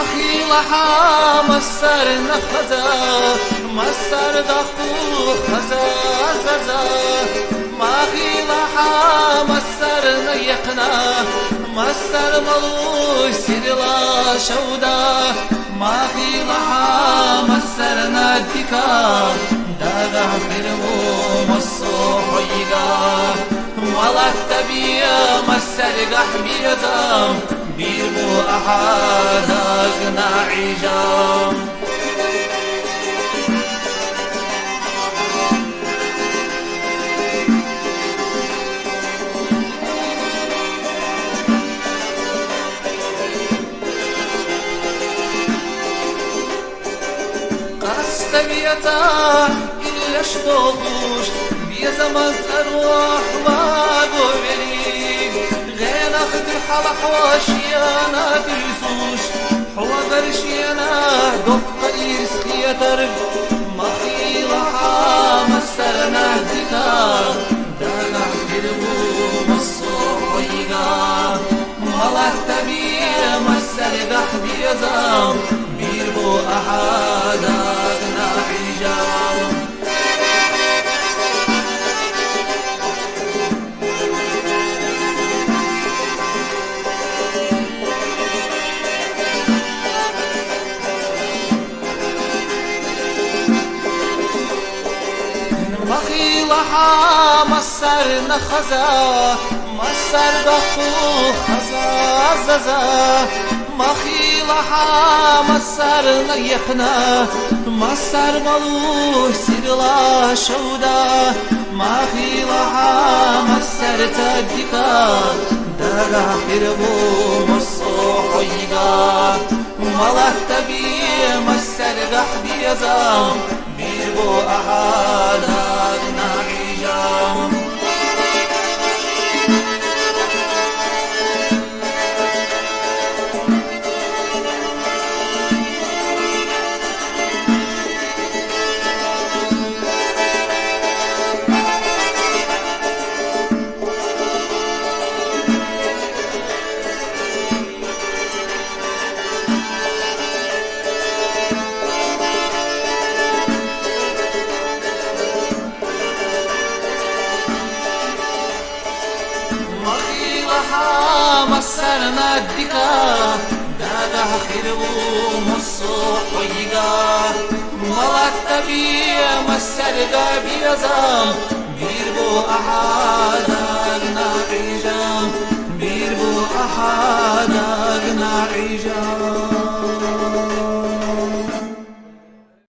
لها مسر نخزا مسر دقو خزا ززا ما لها مسر نيقنا مسر ملوش سيرلا شودا ما لها مسر ندكا داغا فرمو مصوحيغا مالك تبيا مسر قحبيزا بيربو أحدك نعيجام قرست بيتا إلا شتوغوش بيزمت أروح ما قوبلي غين أخذ حلق واشيانا تيسوش حوا غرشيانا دق إيسخية ترب مخيلها مسرنا هدكا دانا حربو مصوحيغا ملح تبيا مسر قحبيزا بيربو أحدك نعيجام مخيلها مسر نخزا مسر دقو خزا ززا مخيلها مسر نيقنا مسر ملوش سيرلا شودا مخيلها مسر تدكا داغا حربو مصوحيغا ملك تبي مسر قحبيزا بيربو أحدك نعيجام مسر ندكا دادا خيرو مصوحيغا ملك تبيا مسر قابيزا بيربو أحدك نعيجا بيربو أحدك نعيجا